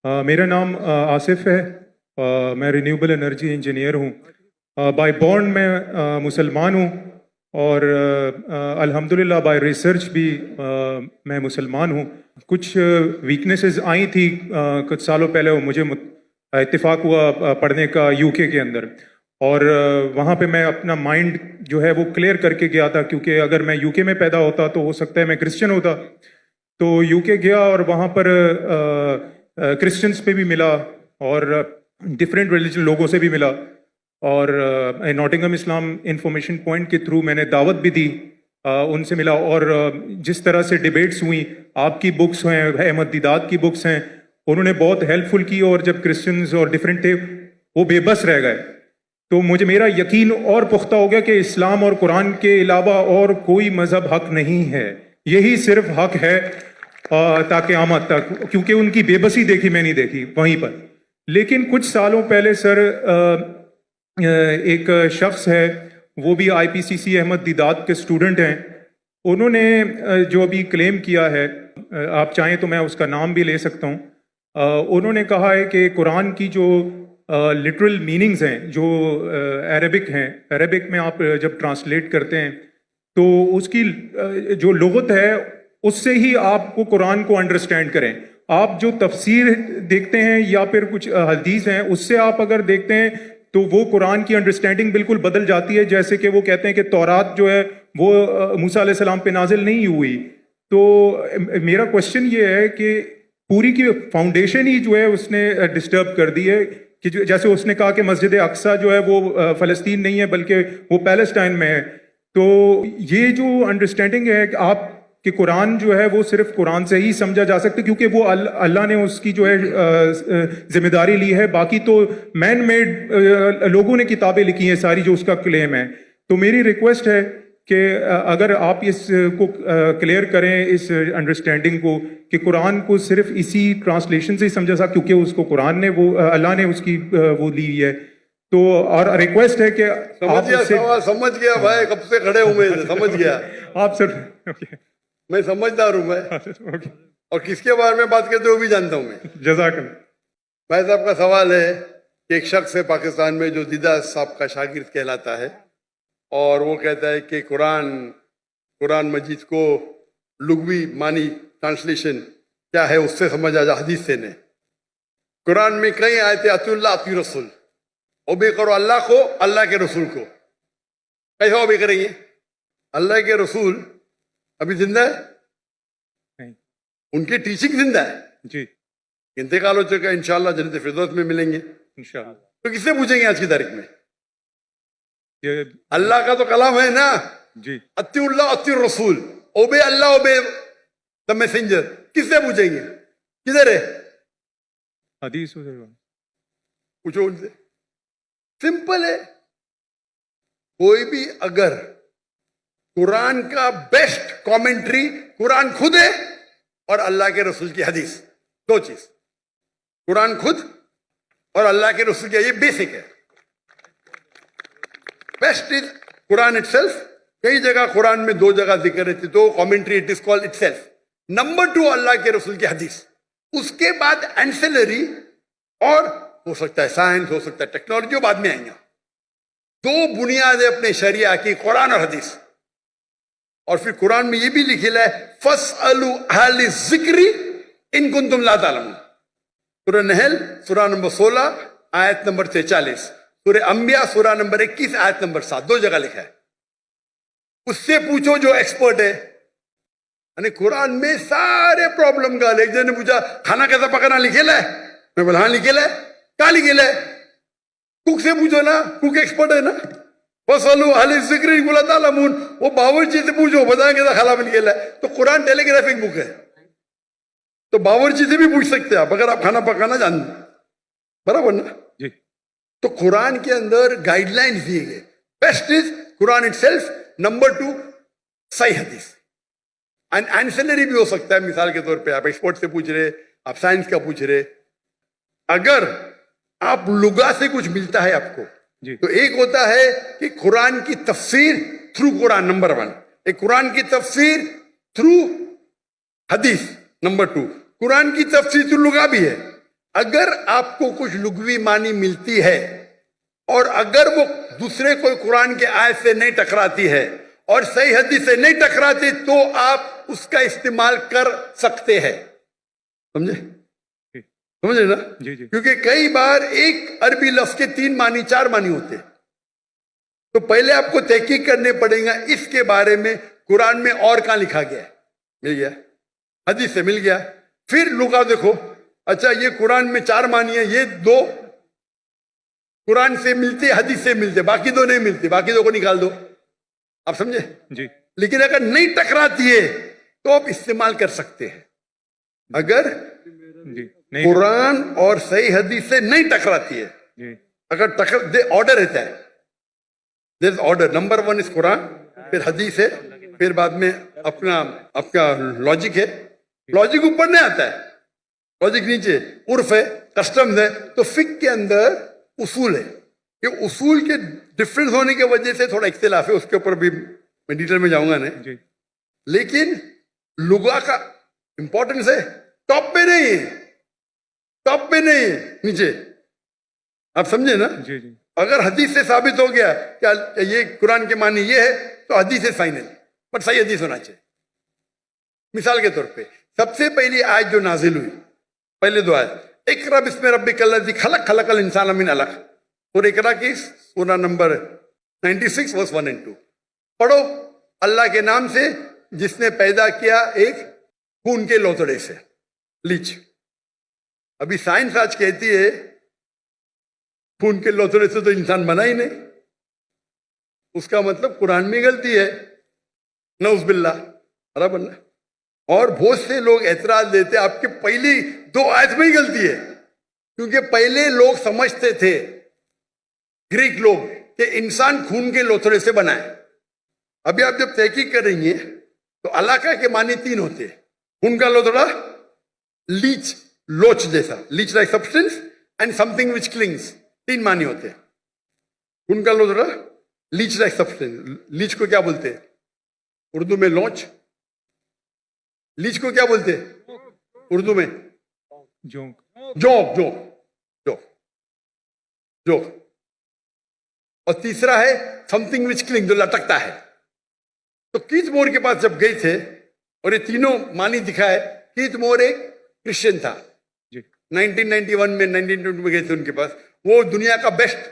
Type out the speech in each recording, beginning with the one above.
میرا نام آصف ہے. میں رینیوبل انرجی انجینئر ہوں. بائی بورن میں مسلمان ہوں اور الحمدللہ بائی ریسرچ بھی میں مسلمان ہوں. کچھ ویکنیسز آئی تھی کچھ سالوں پہلے، وہ مجھے اتفاق ہوا پڑھنے کا یو کے اندر، اور وہاں پہ میں اپنا مائنڈ جو ہے وہ کلیئر کر کے گیا تھا، کیونکہ اگر میں یو کے میں پیدا ہوتا تو ہو سکتا ہے میں کرسچن ہوتا. تو یو کے گیا اور وہاں پر کرسچنس پہ بھی ملا اور ڈفرینٹ ریلیجن لوگوں سے بھی ملا، اور ناٹنگھم اسلام انفارمیشن پوائنٹ کے تھرو میں نے دعوت بھی دی، ان سے ملا. اور جس طرح سے ڈیبیٹس ہوئیں، آپ کی بکس ہیں، احمد دیدات کی بکس ہیں، انہوں نے بہت ہیلپ فل کی. اور جب کرسچنز اور ڈفرینٹ تھے وہ بے بس رہ گئے، تو میرا یقین اور پختہ ہو گیا کہ اسلام اور قرآن کے علاوہ اور کوئی مذہب حق نہیں ہے، یہی صرف حق ہے تا قیامت تک، کیونکہ ان کی بے بسی دیکھی میں نہیں دیکھی وہیں پر. لیکن کچھ سالوں پہلے سر ایک شخص ہے، وہ بھی آئی پی سی سی احمد دیدات کے اسٹوڈنٹ ہیں، انہوں نے جو ابھی کلیم کیا ہے، آپ چاہیں تو میں اس کا نام بھی لے سکتا ہوں. انہوں نے کہا ہے کہ قرآن کی جو لٹرل میننگز ہیں جو عربک ہیں، عربک میں آپ جب ٹرانسلیٹ کرتے ہیں تو اس کی جو لغت ہے اس سے ہی آپ کو قرآن کو انڈرسٹینڈ کریں. آپ جو تفسیر دیکھتے ہیں یا پھر کچھ حدیث ہیں اس سے آپ اگر دیکھتے ہیں تو وہ قرآن کی انڈرسٹینڈنگ بالکل بدل جاتی ہے. جیسے کہ وہ کہتے ہیں کہ تورات جو ہے وہ موسیٰ علیہ السلام پہ نازل نہیں ہوئی. تو میرا کوشچن یہ ہے کہ پوری کی فاؤنڈیشن ہی جو ہے اس نے ڈسٹرب کر دی ہے، کہ جیسے اس نے کہا کہ مسجد اقصیٰ جو ہے وہ فلسطین نہیں ہے بلکہ وہ پیلسٹائن میں ہے. تو یہ جو انڈرسٹینڈنگ ہے کہ آپ کہ قرآن جو ہے وہ صرف قرآن سے ہی سمجھا جا سکتا ہے، کیونکہ وہ اللہ نے اس کی جو ہے ذمہ داری لی ہے. باقی تو مین میڈ لوگوں نے کتابیں لکھی ہیں ساری جو اس کا کلیم ہے. تو میری ریکویسٹ ہے کہ اگر آپ اس کو کلیئر کریں اس انڈرسٹینڈنگ کو کہ قرآن کو صرف اسی ٹرانسلیشن سے ہی سمجھا سکتا، کیونکہ اس کو قرآن نے وہ اللہ نے اس کی وہ لی ہے. تو اور ریکویسٹ ہے کہ سمجھ گیا بھائی، کب سے کھڑے ہوں میں سمجھ گیا آپ سر. میں سمجھدار ہوں میں، اور کس کے بارے میں بات کرتے ہو بھی جانتا ہوں میں. جزاک اللہ. بھائی صاحب کا سوال ہے کہ ایک شخص ہے پاکستان میں جو دیدہ صاحب کا شاگرد کہلاتا ہے، اور وہ کہتا ہے کہ قرآن مجید کو لغوی معنی ٹرانسلیشن کیا ہے اس سے سمجھا جا، حدیث سے نہیں. قرآن میں کئی آیتیں اطیعوا اللہ اطیعوا رسول، اوبے کرو اللہ کو، اللہ کے رسول کو. کیسے اوبے کریں گے؟ اللہ کے رسول ابھی زندہ ہے، ان کی ٹیچنگ زندہ ہے جی، انتقال ہو چکا ہے، انشاءاللہ جنت فردوس میں ملیں گے انشاءاللہ. تو کس سے پوچھیں گے آج کی تاریخ میں؟ اللہ کا تو کلام ہے نا جی، اطیعوا اللہ اطیعوا الرسول، obey Allah obey the messenger. کس سے پوچھیں گے؟ کدھر ہے حدیث پوچھو ان سے. سمپل ہے. کوئی بھی اگر قرآن کا بیسٹ کامنٹری قرآن خود ہے اور اللہ کے رسول کی حدیث، دو چیز، قرآن خود اور اللہ کے رسول کی، یہ بیسک ہے. Best is Quran it self. کئی جگہ قرآن میں دو جگہ ذکر ہے تو commentary it is called it self. Number 2 اللہ کے رسول کی حدیث. اس کے بعد اینسلری، اور ہو سکتا ہے سائنس، ہو سکتا ہے ٹیکنالوجی، بعد میں آئیں گا. دو بنیاد ہے اپنے شریعہ کی، قرآن اور حدیث. اور پھر قرآن میں یہ بھی لکھا ہے فَاسْأَلُوا أَهْلَ الذِّكْرِ إِن كُنتُمْ لَا تَعْلَمُونَ. سورہ نحل سورہ نمبر 16 آیت نمبر 43، سورہ انبیاء سورہ نمبر 21 آیت نمبر 7، دو جگہ لکھا ہے. اس سے پوچھو جو ایکسپرٹ ہے. یعنی قرآن میں سارے پرابلم کا. ایک جن نے پوچھا کھانا کیسا پکانا لکھے ہے؟ میں بولا ہاں لکھے ہے. کہاں لکھے ہے؟ کوک سے پوچھو نا، کوک ایکسپرٹ ہے نا. فَاسْأَلُوا أَهْلَ الذِّكْرِ إِن كُنتُمْ لَا تَعْلَمُونَ. وہ باورچی سے پوچھو، بتائیں کہ کھانا میں لکھے ہے. تو قرآن ٹیلی گرافک بک ہے، تو باورچی سے بھی پوچھ سکتے ہیں آپ اگر آپ کھانا پکانا جانتے، برابر نا جی. تو قرآن کے اندر گائیڈ لائنز دیے گئے. Best is Quran it self. Number 2 صحیح حدیث. اینسلری بھی ہو سکتا ہے. مثال کے طور پہ آپ ایکسپرٹ سے پوچھ رہے، آپ سائنس کا پوچھ رہے. اگر آپ لغا سے کچھ ملتا ہے آپ کو جی. تو ایک ہوتا ہے کہ قرآن کی تفسیر تھرو قرآن، نمبر 1. ایک قرآن کی تفسیر تھرو حدیث، نمبر 2. قرآن کی تفسیر تھرو لغا بھی ہے. اگر آپ کو کچھ لغوی معنی ملتی ہے اور اگر وہ دوسرے کوئی قرآن کے آیت سے نہیں ٹکراتی ہے اور صحیح حدیث سے نہیں ٹکراتی تو آپ اس کا استعمال کر سکتے ہیں. سمجھے سمجھے نا؟ جی جی کیونکہ کئی بار ایک عربی لفظ کے 3 معنی 4 معنی ہوتے ہیں. تو پہلے آپ کو تحقیق کرنے پڑے گا اس کے بارے میں قرآن میں اور کہاں لکھا گیا ہے. مل گیا حدیث سے مل گیا. پھر لغت دیکھو, اچھا یہ قرآن میں 4 معنی ہے, یہ 2 قرآن سے ملتے حدیث سے ملتے, باقی 2 نہیں ملتے, باقی 2 کو نکال دو. آپ سمجھے؟ جی لیکن اگر نہیں ٹکراتی ہے تو آپ استعمال کر سکتے ہیں. اگر جی نہیں قرآن اور صحیح حدیث سے نہیں ٹکراتی ہے, جی اگر آرڈر رہتا ہے, دیر آرڈر, نمبر 1 اس قرآن, پھر حدیث ہے, پھر بعد میں آپ کا لاجک ہے. لاجک اوپر نہیں آتا ہے, لاجک نیچے, عرف ہے, کسٹمز ہے. تو فقہ کے اندر اصول ہے, یہ اصول کے ڈفرنس ہونے کی وجہ سے تھوڑا اختلاف ہے, اس کے اوپر بھی میں ڈیٹیل میں جاؤں گا نہیں. جی لیکن لغا کا امپورٹنس ہے, ٹاپ پہ نہیں ہے, ٹاپ پہ نہیں ہے, نیچے. آپ سمجھے نا؟ جی جی اگر حدیث سے ثابت ہو گیا کہ یہ قرآن کے معنی یہ ہے تو حدیث ہے فائنل, بٹ صحیح حدیث ہونا چاہیے. مثال کے طور پہ سب سے پہلی آیت جو نازل ہوئی, پہلے 2 آیت, اقرا بسم ربک الذی خلق, خلق الانسان من علق, اور اقرا کی سورہ نمبر 96 verse 1 and 2. پڑھو اللہ کے نام سے جس نے پیدا کیا ایک خون کے لوتڑے سے, لیچ. ابھی سائنس آج کہتی ہے خون کے لوتڑے سے تو انسان بنا ہی نہیں, اس کا مطلب قرآن میں غلطی ہے, نعوذ باللہ, برابر نا. اور بہت سے لوگ اعتراض دیتے آپ کے پہلی 2 آیت میں ہی غلطی ہے, کیونکہ پہلے لوگ سمجھتے تھے, گریک لوگ, کہ انسان خون کے لوتھڑے سے بنا ہے. ابھی آپ جب تحقیق کریں گے تو علاقہ کے معنی 3 ہوتے ہیں. خون کا لوتھڑا, لیچ, لوچ جیسا, latch like substance, and some thing which killings, 3 معنی ہوتے ہیں. خون کا لوتھڑا, لیچ لائک سبسٹینس. لیچ کو کیا بولتے ہیں اردو میں؟ لونچ. لیچ کو کیا بولتے ہیں اردو میں؟ Joke. Joke, joke, joke, joke. اور تیسرا ہے سم تھنگ وچ کلنگ, جو لٹکتا ہے. تو کیت مور کے پاس جب گئے تھے اور یہ تینوں معنی دکھائے, کیت مور ایک کرسچن تھا, جی 1991 میں 1922 میں گئے تھے ان کے پاس. وہ دنیا کا بیسٹ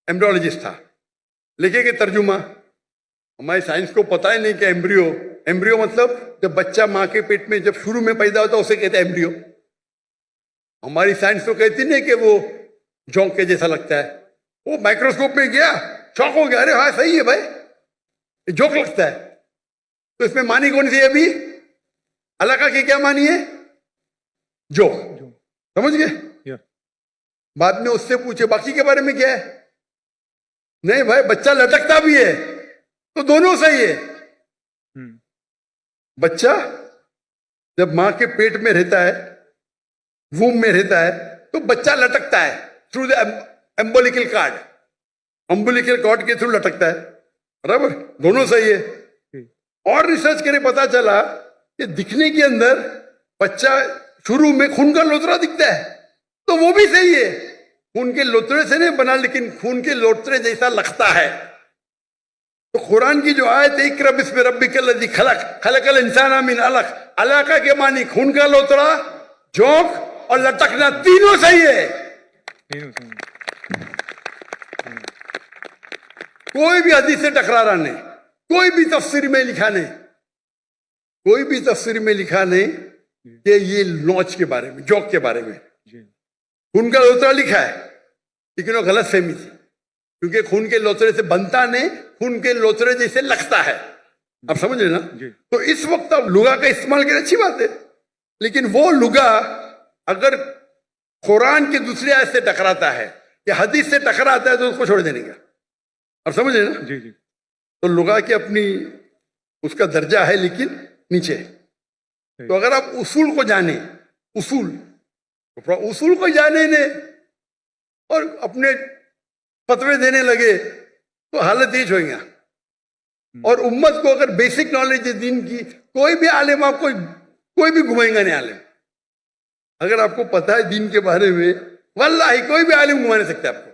ایمبریولوجسٹ تھا. لکھے کہ ترجمہ, ہماری سائنس کو پتہ ہی نہیں کہ ایمبریو مطلب جب بچہ ماں کے پیٹ میں جب شروع میں پیدا ہوتا ہے اسے کہتے ہیں ایمبریو. ہماری سائنس تو کہتی نہیں کہ وہ جونک کے جیسا لگتا ہے. وہ مائکروسکوپ میں گیا, شوق ہو گیا, ارے ہاں صحیح ہے بھائی, یہ جوک لگتا ہے. تو اس میں معنی کون سی ہے ابھی؟ علاقہ کی کیا معنی ہے؟ جوک. سمجھ گئے؟ یا بعد میں اس سے پوچھے باقی کے بارے میں کیا ہے, نہیں بھائی بچہ لٹکتا بھی ہے تو دونوں صحیح ہے. بچہ جب ماں کے پیٹ میں رہتا ہے, ووم میں رہتا ہے, تو بچہ لٹکتا ہے تھرو دا امبولیکل کارڈ, امبولیکل کارڈ کے تھرو لٹکتا ہے, برابر, دونوں صحیح ہے. اور ریسرچ کرے پتا چلا کہ دکھنے کے اندر بچہ شروع میں خون کا لوتھڑا دکھتا ہے تو وہ بھی صحیح ہے, خون کے لوتھڑے سے نہیں بنا لیکن خون کے لوتھڑے جیسا لگتا ہے. تو قرآن کی جو آیت ہے اقرا بسم ربک الذی خلق, خلق الانسان من علق, علاقہ کے معنی خون کا لوتھڑا, جوک اور لٹکنا, تینوں صحیح ہے. کوئی بھی حدیث سے ٹکرا رہا نہیں, کوئی بھی تفسیر میں لکھا نہیں, کوئی بھی تفسیر میں لکھا نہیں کہ یہ لونچ کے بارے میں, جوک کے بارے میں. خون کا لوتھڑا لکھا ہے لیکن وہ غلط فہمی تھی, کیونکہ خون کے لوتھڑے سے بنتا نہیں, خون کے لوتھڑے جیسے لگتا ہے. آپ سمجھ رہے نا؟ تو اس وقت آپ لغا کا استعمال کریں, اچھی بات ہے, لیکن وہ لغا اگر قرآن کی دوسری آیت سے ٹکراتا ہے یا حدیث سے ٹکراتا ہے تو اس کو چھوڑ دینے کا. آپ سمجھ رہے نا؟ جی جی تو لغا کی اپنی اس کا درجہ ہے لیکن نیچے. تو اگر آپ اصول کو جانیں, اصول کو جانے نے اور اپنے فتوے دینے لگے تو حالت یہ ہوئیں گا. اور امت کو اگر بیسک نالج ہے دین کی, کوئی بھی عالم آپ کو کوئی بھی گھمائیں گا نہیں عالم. اگر آپ کو پتا ہے دین کے بارے میں، واللہ کوئی بھی عالم گھما نہیں سکتا آپ کو.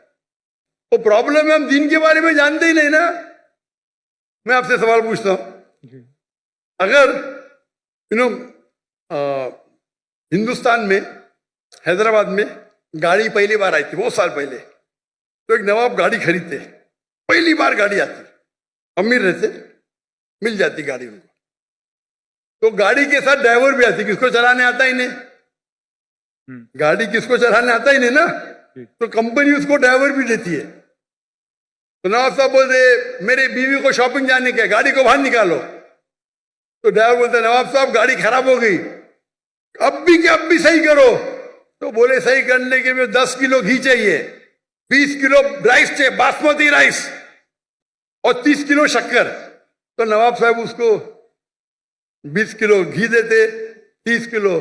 وہ پرابلم ہے ہم دین کے بارے میں جانتے ہی نہیں نا. میں آپ سے سوال پوچھتا ہوں، اگر ہندوستان میں حیدرآباد میں گاڑی پہلی بار آئی تھی بہت سال پہلے، تو ایک نواب گاڑی خریدتے، پہلی بار گاڑی آتی، امیر رہتے، مل جاتی گاڑی ان کو، تو گاڑی کے ساتھ ڈرائیور بھی آتی. کس کو چلانے آتا ہی نہیں، گاڑی کس کو چلانے آتا ہی نہیں نا، تو کمپنی اس کو ڈرائیور بھی دیتی ہے. تو نواب صاحب بولتے میری بیوی کو شاپنگ جانے کے، گاڑی کو باہر نکالو. تو ڈرائیور بولتے نواب صاحب گاڑی خراب ہو گئی، اب بھی صحیح کرو. تو بولے صحیح کرنے کے لیے 10 کلو گھی چاہیے، 20 کلو رائس چاہیے باسمتی رائس، اور 30 کلو شکر. تو نواب صاحب اس کو 20 کلو گھی دیتے، 30 کلو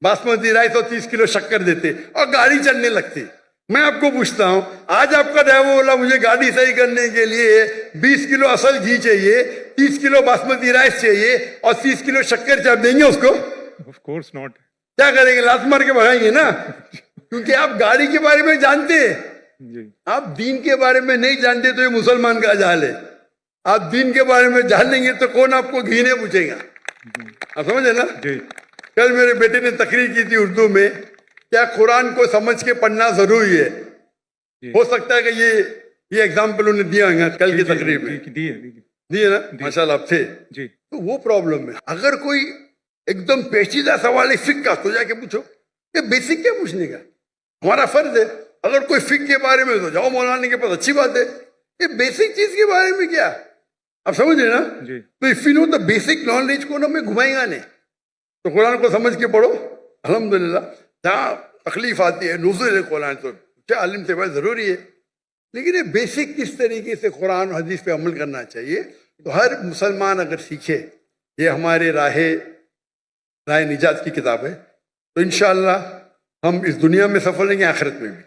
باسمتی رائس اور 30 کلو شکر دیتے، اور گاڑی چلنے لگتی. میں آپ کو پوچھتا ہوں، آج آپ کا ڈرائیور بولا مجھے گاڑی صحیح کرنے کے لیے 20 کلو اصل گھی چاہیے، 30 کلو باسمتی رائس چاہیے اور 30 کلو شکر چاہیے، دیں گے اس کو؟ Of course not. کیا کریں گے؟ لات مار کے بھگائیں گے نا. کیونکہ آپ گاڑی کے بارے میں جانتے ہیں، جی آپ دین کے بارے میں نہیں جانتے. تو یہ مسلمان کا جہل ہے. آپ دین کے بارے میں جان لیں گے تو کون آپ کو گھی نہیں پوچھے گا. آپ سمجھے نا. جی کل میرے بیٹے نے تقریر کی تھی اردو میں، کیا قرآن کو سمجھ کے پڑھنا ضروری ہے؟ ہو سکتا ہے کہ یہ ایگزامپل انہیں دیا ہوگا کل کی تقریر میں. دیے نا، ماشاء اللہ آپ تھے. جی تو وہ پرابلم ہے. اگر کوئی ایک دم پیچیدہ سوال ہے فقہ کا، تو جا کے پوچھو. یہ بیسک کیا پوچھنے کا؟ ہمارا فرض ہے. اگر کوئی فقہ کے بارے میں تو جاؤ مولانا کے پاس، اچھی بات ہے. یہ بیسک چیز کے بارے میں کیا، آپ سمجھ رہے نا. تو if you know the basic knowledge کو نا میں گھمائیں گا نہیں. تو قرآن کو سمجھ کے پڑھو. الحمدللہ جہاں تکلیف آتی ہے نزول ہے قرآن، تو کیا عالم سے بات ضروری ہے. لیکن یہ بیسک کس طریقے سے قرآن و حدیث پہ عمل کرنا چاہیے، تو ہر مسلمان اگر سیکھے. یہ ہمارے راہ نجات کی کتاب ہے. تو انشاءاللہ ہم اس دنیا میں سفل رہیں گے، آخرت میں بھی.